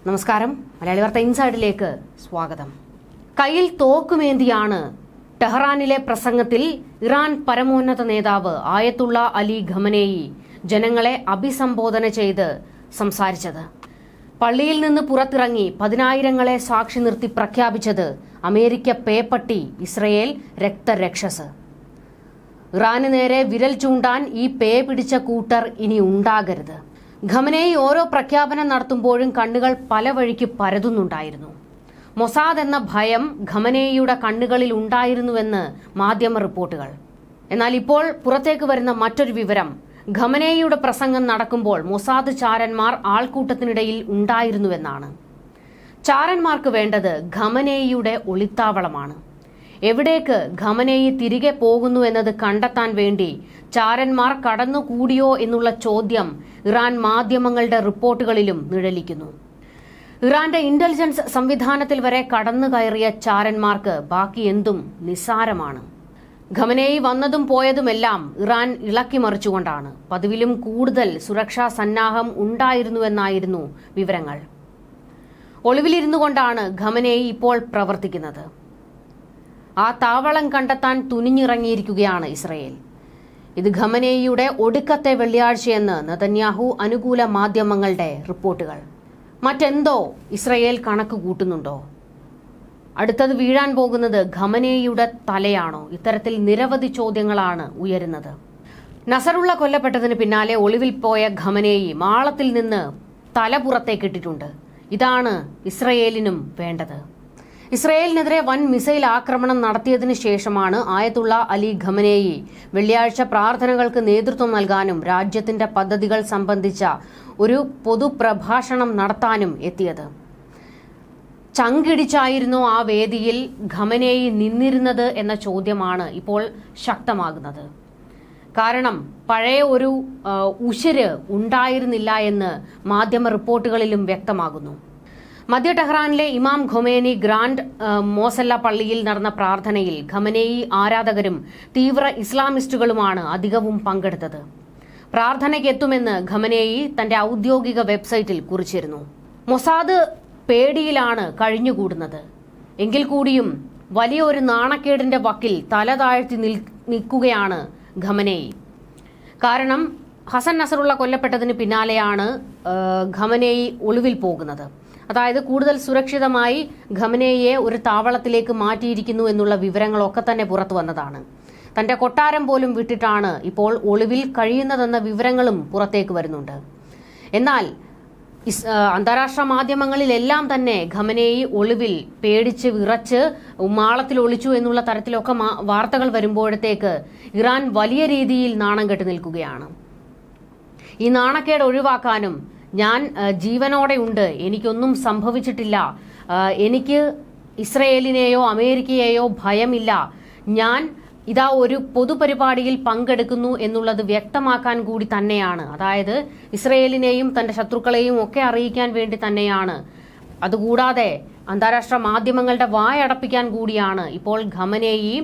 നമസ്കാരം. മലയാളി വാർത്ത ഇൻസൈഡിലേക്ക് സ്വാഗതം. കയ്യിൽ തോക്കുമേന്തിയാണ് ടെഹ്റാനിലെ പ്രസംഗത്തിൽ ഇറാൻ പരമോന്നത നേതാവ് ആയത്തുള്ള അലി ഖമനേയി ജനങ്ങളെ അഭിസംബോധന ചെയ്ത് സംസാരിച്ചത്. പള്ളിയിൽ നിന്ന് പുറത്തിറങ്ങി 10,000-ങ്ങളെ സാക്ഷി നിർത്തി പ്രഖ്യാപിച്ചത് അമേരിക്ക പേപ്പട്ടി, ഇസ്രയേൽ രക്തരക്ഷസ്. ഇറാന് നേരെ വിരൽ ചൂണ്ടാൻ ഈ പേ പിടിച്ച കൂട്ടർ ഇനി ഉണ്ടാകരുത്. ഖമനേയി ഓരോ പ്രഖ്യാപനം നടത്തുമ്പോഴും കണ്ണുകൾ പല വഴിക്ക് പരതുന്നുണ്ടായിരുന്നു. മൊസാദ് എന്ന ഭയം ഖമനേയിയുടെ കണ്ണുകളിൽ ഉണ്ടായിരുന്നുവെന്ന് മാധ്യമ റിപ്പോർട്ടുകൾ. എന്നാൽ ഇപ്പോൾ പുറത്തേക്ക് വരുന്ന മറ്റൊരു വിവരം, ഖമനേയിയുടെ പ്രസംഗം നടക്കുമ്പോൾ മൊസാദ് ചാരന്മാർ ആൾക്കൂട്ടത്തിനിടയിൽ ഉണ്ടായിരുന്നുവെന്നാണ്. ചാരന്മാർക്ക് വേണ്ടത് ഖമനേയിയുടെ ഒളിത്താവളമാണ്. എവിടേക്ക് ഖമനേയി തിരികെ പോകുന്നു എന്നത് കണ്ടെത്താൻ വേണ്ടി ചാരന്മാർ കടന്നുകൂടിയോ എന്നുള്ള ചോദ്യം ഇറാൻ മാധ്യമങ്ങളുടെ റിപ്പോർട്ടുകളിലും നിഴലിക്കുന്നു. ഇറാന്റെ ഇന്റലിജൻസ് സംവിധാനത്തിൽ വരെ കടന്നു കയറിയ ചാരന്മാർക്ക് ബാക്കി എന്തും നിസ്സാരമാണ്. ഖമനേയി വന്നതും പോയതുമെല്ലാം ഇറാൻ ഇളക്കിമറിച്ചുകൊണ്ടാണ്. പതിവിലും കൂടുതൽ സുരക്ഷാ സന്നാഹം ഉണ്ടായിരുന്നുവെന്നായിരുന്നു വിവരങ്ങൾ. ഒളിവിലിരുന്നു കൊണ്ടാണ് ഖമനേയി ഇപ്പോൾ പ്രവർത്തിക്കുന്നത്. ആ താവളം കണ്ടെത്താൻ തുനിഞ്ഞിറങ്ങിയിരിക്കുകയാണ് ഇസ്രയേൽ. ഇത് ഖമനേയിയുടെ ഒടുക്കത്തെ വെള്ളിയാഴ്ചയെന്ന് നെതന്യാഹു അനുകൂല മാധ്യമങ്ങളുടെ റിപ്പോർട്ടുകൾ. മറ്റെന്തോ ഇസ്രയേൽ കണക്ക് കൂട്ടുന്നുണ്ടോ? അടുത്തത് വീഴാൻ പോകുന്നത് ഖമനേയിയുടെ തലയാണോ? ഇത്തരത്തിൽ നിരവധി ചോദ്യങ്ങളാണ് ഉയരുന്നത്. നസറുള്ള കൊല്ലപ്പെട്ടതിന് പിന്നാലെ ഒളിവിൽ പോയ ഖമനേയി മാളത്തിൽ നിന്ന് തല പുറത്തേക്കിട്ടിട്ടുണ്ട്. ഇതാണ് ഇസ്രയേലിനും വേണ്ടത്. ഇസ്രയേലിനെതിരെ വൻ മിസൈൽ ആക്രമണം നടത്തിയതിനു ശേഷമാണ് ആയത്തുള്ള അലി ഖമനേയി വെള്ളിയാഴ്ച പ്രാർത്ഥനകൾക്ക് നേതൃത്വം നൽകാനും രാജ്യത്തിന്റെ പദ്ധതികൾ സംബന്ധിച്ച ഒരു പൊതുപ്രഭാഷണം നടത്താനും എത്തിയത്. ചങ്കിടിച്ചായിരുന്നു ആ വേദിയിൽ ഖമനേയി നിന്നിരുന്നത് എന്ന ചോദ്യമാണ് ഇപ്പോൾ ശക്തമാകുന്നത്. കാരണം പഴയ ഒരു ഉശിര് ഉണ്ടായിരുന്നില്ല എന്ന് മാധ്യമ റിപ്പോർട്ടുകളിലും വ്യക്തമാകുന്നു. മധ്യ ടെഹ്റാനിലെ ഇമാം ഖൊമേനി ഗ്രാൻഡ് മോസല്ല പള്ളിയിൽ നടന്ന പ്രാർത്ഥനയിൽ ഖമനേയി ആരാധകരും തീവ്ര ഇസ്ലാമിസ്റ്റുകളുമാണ് അധികവും പങ്കെടുത്തത്. പ്രാർത്ഥനയ്ക്ക് എത്തുമെന്ന് ഖമനേയി തന്റെ ഔദ്യോഗിക വെബ്സൈറ്റിൽ കുറിച്ചിരുന്നു. മൊസാദ് പേടിയിലാണ് കഴിഞ്ഞുകൂടുന്നത്. എങ്കിൽ കൂടിയും വലിയ ഒരു നാണക്കേടിന്റെ വക്കിൽ തല താഴ്ത്തി നിൽക്കുകയാണ് ഖമനേയി. കാരണം ഹസൻ നസറുള്ള കൊല്ലപ്പെട്ടതിന് പിന്നാലെയാണ് ഖമനേയി ഒളിവിൽ പോകുന്നത്. അതായത് കൂടുതൽ സുരക്ഷിതമായി ഖമനേയിയെ ഒരു താവളത്തിലേക്ക് മാറ്റിയിരിക്കുന്നു എന്നുള്ള വിവരങ്ങളൊക്കെ തന്നെ പുറത്തു വന്നതാണ്. തന്റെ കൊട്ടാരം പോലും വിട്ടിട്ടാണ് ഇപ്പോൾ ഒളിവിൽ കഴിയുന്നതെന്ന വിവരങ്ങളും പുറത്തേക്ക് വരുന്നുണ്ട്. എന്നാൽ അന്താരാഷ്ട്ര മാധ്യമങ്ങളിലെല്ലാം തന്നെ ഖമനേയി ഒളിവിൽ പേടിച്ച് വിറച്ച് മാളത്തിൽ ഒളിച്ചു എന്നുള്ള തരത്തിലൊക്കെ വാർത്തകൾ വരുമ്പോഴത്തേക്ക് ഇറാൻ വലിയ രീതിയിൽ നാണം കെട്ടി നിൽക്കുകയാണ്. ഈ നാണക്കേട് ഒഴിവാക്കാനും ഞാൻ ജീവനോടെ ഉണ്ട്, എനിക്കൊന്നും സംഭവിച്ചിട്ടില്ല, എനിക്ക് ഇസ്രയേലിനെയോ അമേരിക്കയെയോ ഭയമില്ല, ഞാൻ ഇതാ ഒരു പൊതുപരിപാടിയിൽ പങ്കെടുക്കുന്നു എന്നുള്ളത് വ്യക്തമാക്കാൻ കൂടി തന്നെയാണ്. അതായത് ഇസ്രയേലിനെയും തന്റെ ശത്രുക്കളെയും ഒക്കെ അറിയിക്കാൻ വേണ്ടി തന്നെയാണ്. അതുകൂടാതെ അന്താരാഷ്ട്ര മാധ്യമങ്ങളുടെ വായടപ്പിക്കാൻ കൂടിയാണ് ഇപ്പോൾ ഖമനേയി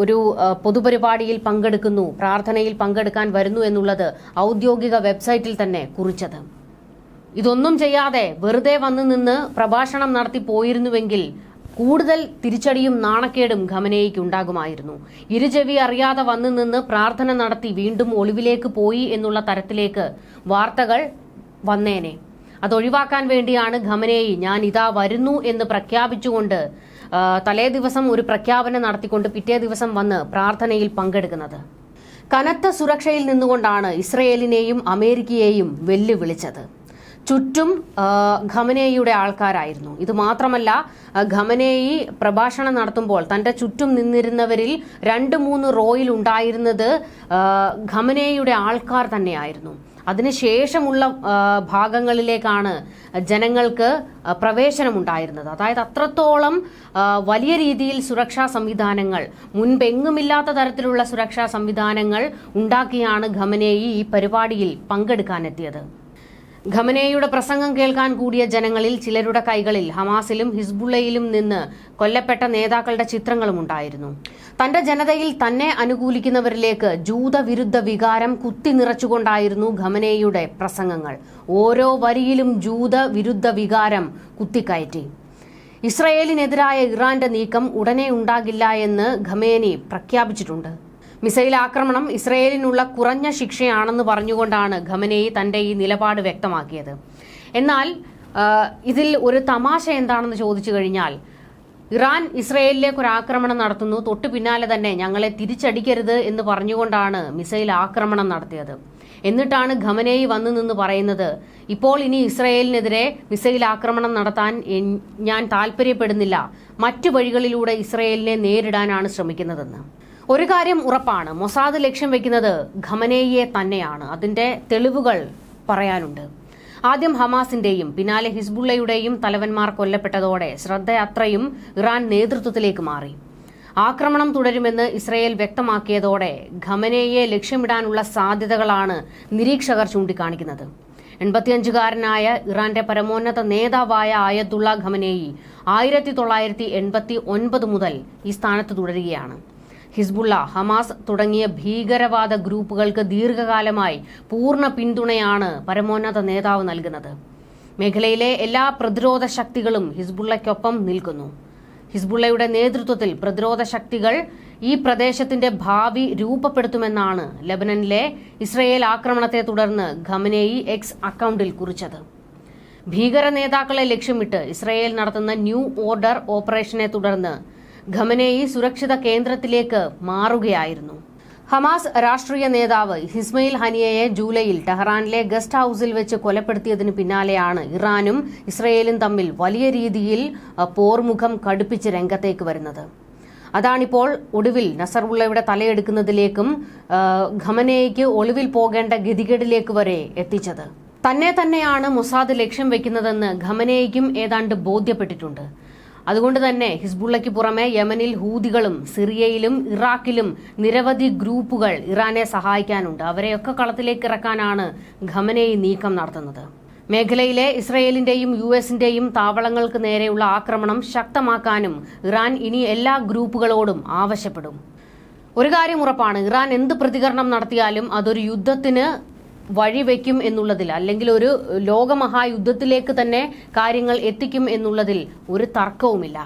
ഒരു പൊതുപരിപാടിയിൽ പങ്കെടുക്കുന്നു, പ്രാർത്ഥനയിൽ പങ്കെടുക്കാൻ വരുന്നു എന്നുള്ളത് ഔദ്യോഗിക വെബ്സൈറ്റിൽ തന്നെ കുറിച്ചത്. ഇതൊന്നും ചെയ്യാതെ വെറുതെ വന്നു നിന്ന് പ്രഭാഷണം നടത്തി പോയിരുന്നുവെങ്കിൽ കൂടുതൽ തിരിച്ചടിയും നാണക്കേടും ഖമനേയിക്ക് ഉണ്ടാകുമായിരുന്നു. ഇരുചെവി അറിയാതെ വന്നു നിന്ന് പ്രാർത്ഥന നടത്തി വീണ്ടും ഒളിവിലേക്ക് പോയി എന്നുള്ള തരത്തിലേക്ക് വാർത്തകൾ വന്നേനെ. അതൊഴിവാക്കാൻ വേണ്ടിയാണ് ഖമനേയി ഞാൻ ഇതാ വരുന്നു എന്ന് പ്രഖ്യാപിച്ചുകൊണ്ട് തലേ ദിവസം ഒരു പ്രഖ്യാപനം നടത്തിക്കൊണ്ട് പിറ്റേ ദിവസം വന്ന് പ്രാർത്ഥനയിൽ പങ്കെടുക്കുന്നത്. കനത്ത സുരക്ഷയിൽ നിന്നുകൊണ്ടാണ് ഇസ്രയേലിനെയും അമേരിക്കയെയും വെല്ലുവിളിച്ചത്. ചുറ്റും ഖമനേയിയുടെ ആൾക്കാരായിരുന്നു. ഇത് മാത്രമല്ല, ഖമനേയി പ്രഭാഷണം നടത്തുമ്പോൾ തന്റെ ചുറ്റും നിന്നിരുന്നവരിൽ 2-3 റോയിൽ ഉണ്ടായിരുന്നത് ഖമനേയിയുടെ ആൾക്കാർ തന്നെയായിരുന്നു. അതിനുശേഷമുള്ള ഭാഗങ്ങളിലേക്കാണ് ജനങ്ങൾക്ക് പ്രവേശനമുണ്ടായിരുന്നത്. അതായത് അത്രത്തോളം വലിയ രീതിയിൽ സുരക്ഷാ സംവിധാനങ്ങൾ, മുൻപെങ്ങുമില്ലാത്ത തരത്തിലുള്ള സുരക്ഷാ സംവിധാനങ്ങൾ ഉണ്ടാക്കിയാണ് ഖമനേയി ഈ പരിപാടിയിൽ പങ്കെടുക്കാനെത്തിയത്. ഖമനേയിയുടെ പ്രസംഗം കേൾക്കാൻ കൂടിയ ജനങ്ങളിൽ ചിലരുടെ കൈകളിൽ ഹമാസിലും ഹിസ്ബുള്ളയിലും നിന്ന് കൊല്ലപ്പെട്ട നേതാക്കളുടെ ചിത്രങ്ങളും ഉണ്ടായിരുന്നു. തന്റെ ജനതയിൽ തന്നെ അനുകൂലിക്കുന്നവരിലേക്ക് ജൂതവിരുദ്ധ വികാരം കുത്തി നിറച്ചുകൊണ്ടായിരുന്നു ഖമനേയിയുടെ പ്രസംഗങ്ങൾ. ഓരോ വരിയിലും ജൂതവിരുദ്ധ വികാരം കുത്തിക്കയറ്റി. ഇസ്രയേലിനെതിരായ ഇറാന്റെ നീക്കം ഉടനെ ഉണ്ടാകില്ല എന്ന് ഖമേനി പ്രഖ്യാപിച്ചിട്ടുണ്ട്. മിസൈൽ ആക്രമണം ഇസ്രയേലിനുള്ള കുറഞ്ഞ ശിക്ഷയാണെന്ന് പറഞ്ഞുകൊണ്ടാണ് ഖമനേയി തന്റെ ഈ നിലപാട് വ്യക്തമാക്കിയത്. എന്നാൽ ഇതിൽ ഒരു തമാശ എന്താണെന്ന് ചോദിച്ചു കഴിഞ്ഞാൽ, ഇറാൻ ഇസ്രയേലിലേക്ക് ഒരു ആക്രമണം നടത്തുന്നു, തൊട്ടു പിന്നാലെ തന്നെ ഞങ്ങളെ തിരിച്ചടിക്കരുത് എന്ന് പറഞ്ഞുകൊണ്ടാണ് മിസൈൽ ആക്രമണം നടത്തിയത്. എന്നിട്ടാണ് ഖമനേയി വന്നു നിന്ന് പറയുന്നത്, ഇപ്പോൾ ഇനി ഇസ്രയേലിനെതിരെ മിസൈൽ ആക്രമണം നടത്താൻ ഞാൻ താല്പര്യപ്പെടുന്നില്ല, മറ്റു വഴികളിലൂടെ ഇസ്രയേലിനെ നേരിടാനാണ് ശ്രമിക്കുന്നതെന്ന്. ഒരു കാര്യം ഉറപ്പാണ്, മൊസാദ് ലക്ഷ്യം വെക്കുന്നത് ഖമനേയിയെ തന്നെയാണ്. അതിന്റെ തെളിവുകൾ പറയാനുണ്ട്. ആദ്യം ഹമാസിന്റെയും പിന്നാലെ ഹിസ്ബുള്ളയുടെയും തലവന്മാർ കൊല്ലപ്പെട്ടതോടെ ശ്രദ്ധ അത്രയും ഇറാൻ നേതൃത്വത്തിലേക്ക് മാറി. ആക്രമണം തുടരുമെന്ന് ഇസ്രയേൽ വ്യക്തമാക്കിയതോടെ ഖമനേയിയെ ലക്ഷ്യമിടാനുള്ള സാധ്യതകളാണ് നിരീക്ഷകർ ചൂണ്ടിക്കാണിക്കുന്നത്. 85-കാരനായ ഇറാന്റെ പരമോന്നത നേതാവായ ആയത്തുള്ള ഖമനേയി 1989 മുതൽ ഈ സ്ഥാനത്ത് തുടരുകയാണ്. ഹിസ്ബുള്ള, ഹമാസ് തുടങ്ങിയ ഭീകരവാദ ഗ്രൂപ്പുകൾക്ക് ദീർഘകാലമായി പൂർണ്ണ പിന്തുണയാണ് പരമോന്നത നേതാവ് നൽകുന്നത്. മേഖലയിലെ എല്ലാ പ്രതിരോധ ശക്തികളും ഹിസ്ബുള്ളയ്ക്കൊപ്പം നിൽക്കുന്നു. ഹിസ്ബുള്ളയുടെ നേതൃത്വത്തിൽ പ്രതിരോധ ശക്തികൾ ഈ പ്രദേശത്തിന്റെ ഭാവി രൂപപ്പെടുത്തുമെന്നാണ് ലെബനനിലെ ഇസ്രയേൽ ആക്രമണത്തെ തുടർന്ന് ഖമനേയി എക്സ് അക്കൗണ്ടിൽ കുറിച്ചത്. ഭീകര നേതാക്കളെ ലക്ഷ്യമിട്ട് ഇസ്രയേൽ നടത്തുന്ന ന്യൂ ഓർഡർ ഓപ്പറേഷനെ തുടർന്ന് ഖമനേയി സുരക്ഷിത കേന്ദ്രത്തിലേക്ക് മാറുകയായിരുന്നു. ഹമാസ് രാഷ്ട്രീയ നേതാവ് ഇസ്മയിൽ ഹനിയയെ ജൂലൈയിൽ ടെഹ്റാനിലെ ഗസ്റ്റ് ഹൌസിൽ വെച്ച് കൊലപ്പെടുത്തിയതിന് പിന്നാലെയാണ് ഇറാനും ഇസ്രയേലും തമ്മിൽ വലിയ രീതിയിൽ പോർമുഖം കടുപ്പിച്ച് രംഗത്തേക്ക് വരുന്നത്. അതാണിപ്പോൾ ഒടുവിൽ നസറുള്ളയുടെ തലയെടുക്കുന്നതിലേക്കും ഖമനേയിക്ക് ഒളിവിൽ പോകേണ്ട ഗതികേടിലേക്ക് വരെ എത്തിച്ചത്. തന്നെയാണ് മൊസാദ് ലക്ഷ്യം വെക്കുന്നതെന്ന് ഖമനേയിക്കും ഏതാണ്ട് ബോധ്യപ്പെട്ടിട്ടുണ്ട്. അതുകൊണ്ട് തന്നെ ഹിസ്ബുള്ളയ്ക്ക് പുറമെ യമനിൽ ഹൂതികളും സിറിയയിലും ഇറാഖിലും നിരവധി ഗ്രൂപ്പുകൾ ഇറാനെ സഹായിക്കാനുണ്ട്. അവരെയൊക്കെ കളത്തിലേക്ക് ഇറക്കാനാണ് ഖമനേയി നീക്കം നടത്തുന്നത്. മേഖലയിലെ ഇസ്രയേലിന്റെയും US-ന്റെയും താവളങ്ങൾക്ക് നേരെയുള്ള ആക്രമണം ശക്തമാക്കാനും ഇറാൻ ഇനി എല്ലാ ഗ്രൂപ്പുകളോടും ആവശ്യപ്പെടും. ഒരു കാര്യം ഉറപ്പാണ്, ഇറാൻ എന്ത് പ്രതികരണം നടത്തിയാലും അതൊരു യുദ്ധത്തിന് വഴിവെക്കും എന്നുള്ളതിൽ, അല്ലെങ്കിൽ ഒരു ലോകമഹായുദ്ധത്തിലേക്ക് തന്നെ കാര്യങ്ങൾ എത്തിക്കും എന്നുള്ളതിൽ ഒരു തർക്കവുമില്ല.